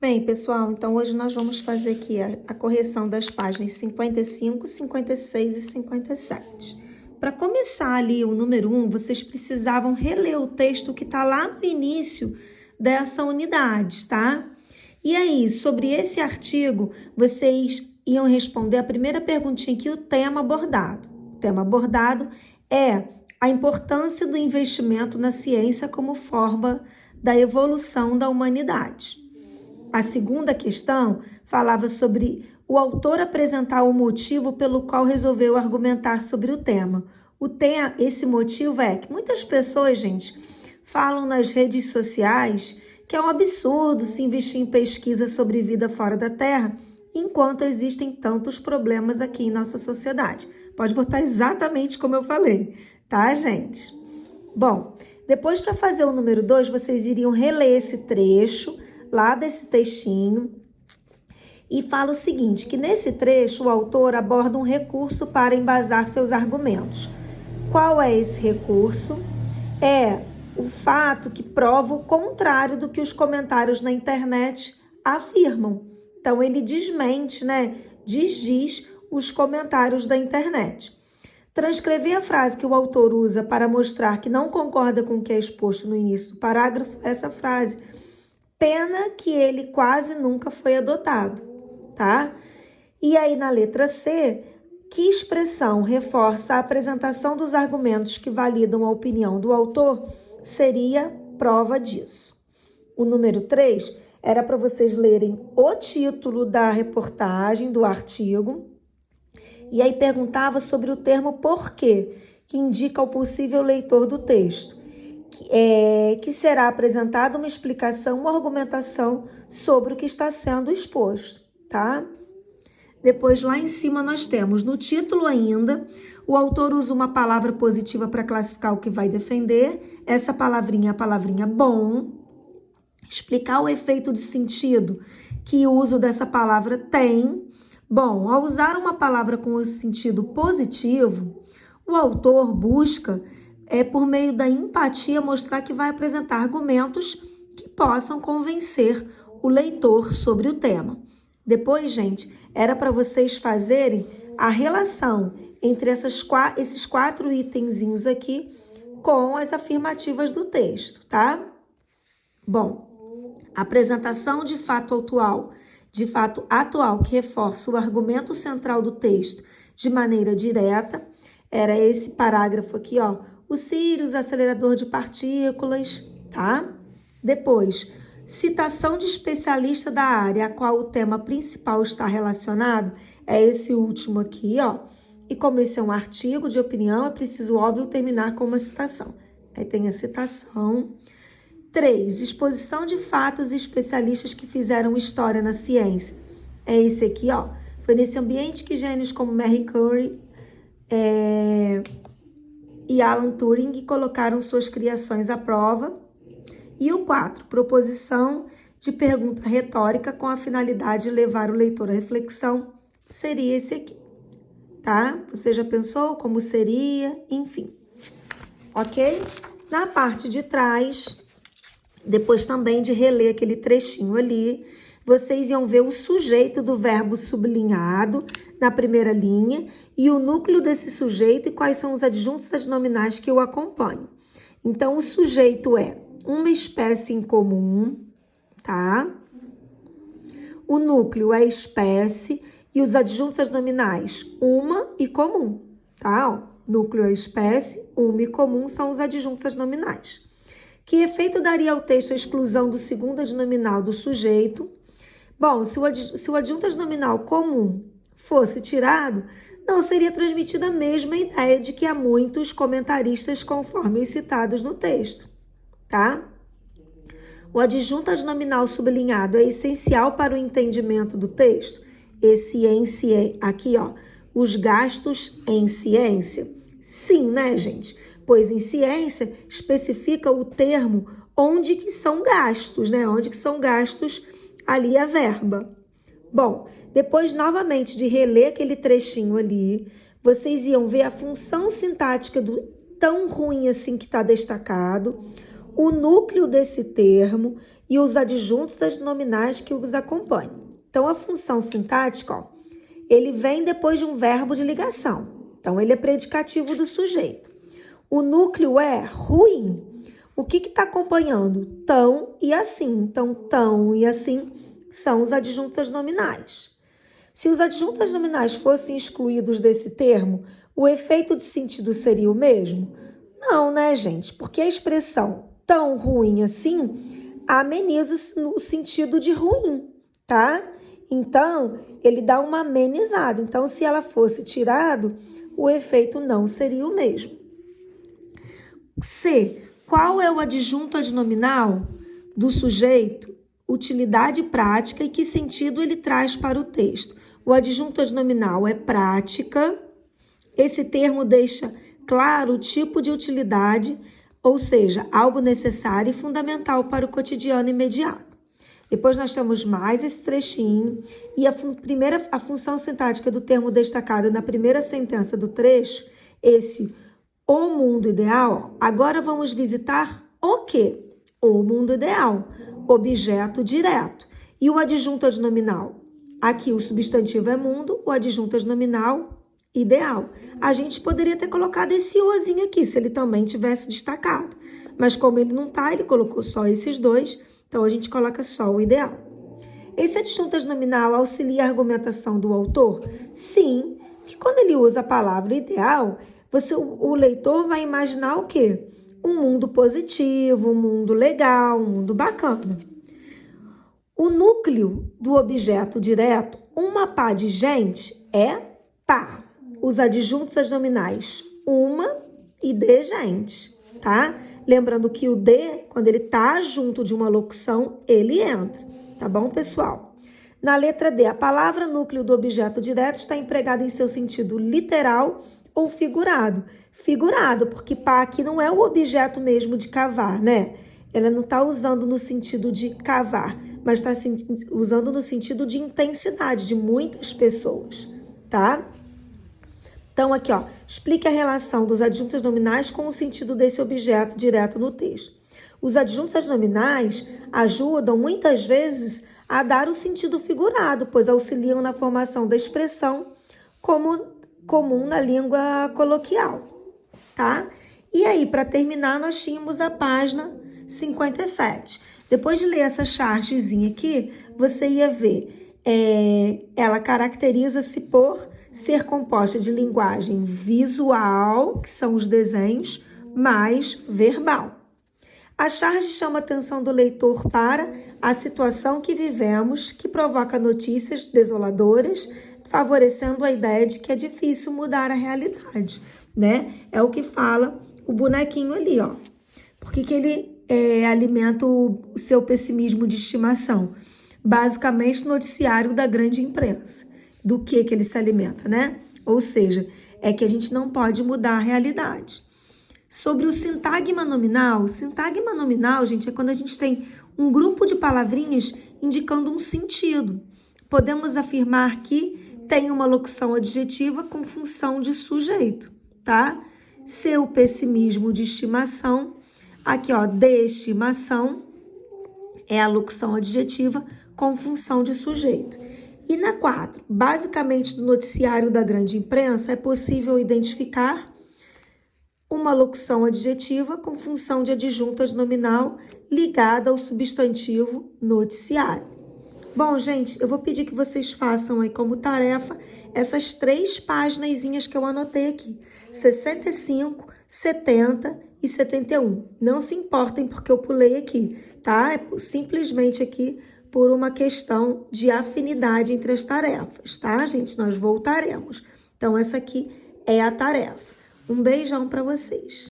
Bem, pessoal, então hoje nós vamos fazer aqui a correção das páginas 55, 56 e 57. Para começar ali o número 1, vocês precisavam reler o texto que está lá no início dessa unidade, tá? E aí, sobre esse artigo, vocês iam responder a primeira perguntinha aqui, o tema abordado. O tema abordado é a importância do investimento na ciência como forma da evolução da humanidade. A segunda questão falava sobre o autor apresentar o motivo pelo qual resolveu argumentar sobre o tema. Esse motivo é que muitas pessoas, gente, falam nas redes sociais que é um absurdo se investir em pesquisa sobre vida fora da Terra, enquanto existem tantos problemas aqui em nossa sociedade. Pode botar exatamente como eu falei, tá, gente? Bom, depois para fazer o número 2, vocês iriam reler esse trecho lá desse textinho, e fala o seguinte, que nesse trecho o autor aborda um recurso para embasar seus argumentos. Qual é esse recurso? É o fato que prova o contrário do que os comentários na internet afirmam. Então, ele desmente, né? Desdiz os comentários da internet. Transcrever a frase que o autor usa para mostrar que não concorda com o que é exposto no início do parágrafo, essa frase. Pena que ele quase nunca foi adotado, tá? E aí, na letra C, que expressão reforça a apresentação dos argumentos que validam a opinião do autor seria prova disso. O número 3 era para vocês lerem o título da reportagem, do artigo, e aí perguntava sobre o termo porquê, que indica ao possível leitor do texto. Que será apresentada uma explicação, uma argumentação sobre o que está sendo exposto, tá? Depois, lá em cima, nós temos, no título ainda, o autor usa uma palavra positiva para classificar o que vai defender. Essa palavrinha é a palavrinha bom. Explicar o efeito de sentido que o uso dessa palavra tem. Bom, ao usar uma palavra com o sentido positivo, o autor busca por meio da empatia, mostrar que vai apresentar argumentos que possam convencer o leitor sobre o tema. Depois, gente, era para vocês fazerem a relação entre esses 4 itenzinhos aqui com as afirmativas do texto, tá? Bom, apresentação de fato atual que reforça o argumento central do texto de maneira direta, era esse parágrafo aqui, ó, o Sirius, acelerador de partículas, tá? Depois, citação de especialista da área a qual o tema principal está relacionado, é esse último aqui, ó. E como esse é um artigo de opinião, é preciso, óbvio, terminar com uma citação. Aí tem a citação. 3, exposição de fatos e especialistas que fizeram história na ciência. É esse aqui, ó. Foi nesse ambiente que gênios como Marie Curie e Alan Turing colocaram suas criações à prova. E o 4, proposição de pergunta retórica com a finalidade de levar o leitor à reflexão, seria esse aqui, tá? Você já pensou como seria? Enfim, ok? Na parte de trás, depois também de reler aquele trechinho ali, vocês iam ver o sujeito do verbo sublinhado na primeira linha e o núcleo desse sujeito e quais são os adjuntos adnominais que o acompanham. Então, o sujeito é uma espécie em comum, tá? O núcleo é espécie e os adjuntos adnominais, uma e comum, tá? Ó, núcleo é espécie, uma e comum são os adjuntos adnominais. Que efeito daria ao texto a exclusão do segundo adnominal do sujeito? Bom, se o adjunto adnominal comum fosse tirado, não seria transmitida a mesma ideia de que há muitos comentaristas conforme os citados no texto, tá? O adjunto adnominal sublinhado é essencial para o entendimento do texto. Esse aqui, ó, os gastos em ciência. Sim, né, gente? Pois em ciência especifica o termo onde que são gastos, né? Onde que são gastos ali a verba. Bom, depois novamente de reler aquele trechinho ali, vocês iam ver a função sintática do tão ruim assim que está destacado, o núcleo desse termo e os adjuntos adnominais que os acompanham. Então, a função sintática, ó, ele vem depois de um verbo de ligação. Então, ele é predicativo do sujeito. O núcleo é ruim. O que está acompanhando? Tão e assim. Então, tão e assim são os adjuntos adnominais. Se os adjuntos adnominais fossem excluídos desse termo, o efeito de sentido seria o mesmo? Não, né, gente? Porque a expressão tão ruim assim ameniza o sentido de ruim, tá? Então, ele dá uma amenizada. Então, se ela fosse tirado, o efeito não seria o mesmo. C. Qual é o adjunto adnominal do sujeito? Utilidade prática e que sentido ele traz para o texto? O adjunto adnominal é prática. Esse termo deixa claro o tipo de utilidade, ou seja, algo necessário e fundamental para o cotidiano imediato. Depois nós temos mais esse trechinho e a função sintática do termo destacado na primeira sentença do trecho, esse o mundo ideal. Agora vamos visitar o quê? O mundo ideal, objeto direto. E o adjunto adnominal? Aqui o substantivo é mundo, o adjunto adnominal, ideal. A gente poderia ter colocado esse ozinho aqui, se ele também tivesse destacado. Mas como ele não tá, ele colocou só esses dois, então a gente coloca só o ideal. Esse adjunto adnominal auxilia a argumentação do autor? Sim, porque quando ele usa a palavra ideal, o leitor vai imaginar o quê? Um mundo positivo, um mundo legal, um mundo bacana. O núcleo do objeto direto, uma pá de gente, é pá. Os adjuntos adnominais, uma e de gente, tá? Lembrando que o de, quando ele tá junto de uma locução, ele entra, tá bom, pessoal? Na letra D, a palavra núcleo do objeto direto está empregada em seu sentido literal ou figurado. Figurado, porque pá aqui não é o objeto mesmo de cavar, né? Ela não está usando no sentido de cavar, mas está usando no sentido de intensidade de muitas pessoas, tá? Então, aqui, ó, explique a relação dos adjuntos adnominais com o sentido desse objeto direto no texto. Os adjuntos adnominais ajudam, muitas vezes, a dar o sentido figurado, pois auxiliam na formação da expressão comum na língua coloquial, tá? E aí, para terminar, nós tínhamos a página 57. Depois de ler essa chargezinha aqui, você ia ver, ela caracteriza-se por ser composta de linguagem visual, que são os desenhos, mais verbal. A charge chama a atenção do leitor para a situação que vivemos, que provoca notícias desoladoras, favorecendo a ideia de que é difícil mudar a realidade, né? É o que fala o bonequinho ali, ó. Por que ele alimenta o seu pessimismo de estimação? Basicamente, noticiário da grande imprensa. Do que ele se alimenta, né? Ou seja, é que a gente não pode mudar a realidade. Sobre o sintagma nominal, gente, é quando a gente tem um grupo de palavrinhas indicando um sentido. Podemos afirmar que tem uma locução adjetiva com função de sujeito, tá? Seu pessimismo de estimação, aqui, ó, de estimação, é a locução adjetiva com função de sujeito. E na 4, basicamente do noticiário da grande imprensa, é possível identificar uma locução adjetiva com função de adjunto adnominal ligada ao substantivo noticiário. Bom, gente, eu vou pedir que vocês façam aí como tarefa essas 3 páginas que eu anotei aqui, 65, 70 e 71. Não se importem porque eu pulei aqui, tá? É simplesmente aqui por uma questão de afinidade entre as tarefas, tá, gente? Nós voltaremos. Então, essa aqui é a tarefa. Um beijão para vocês.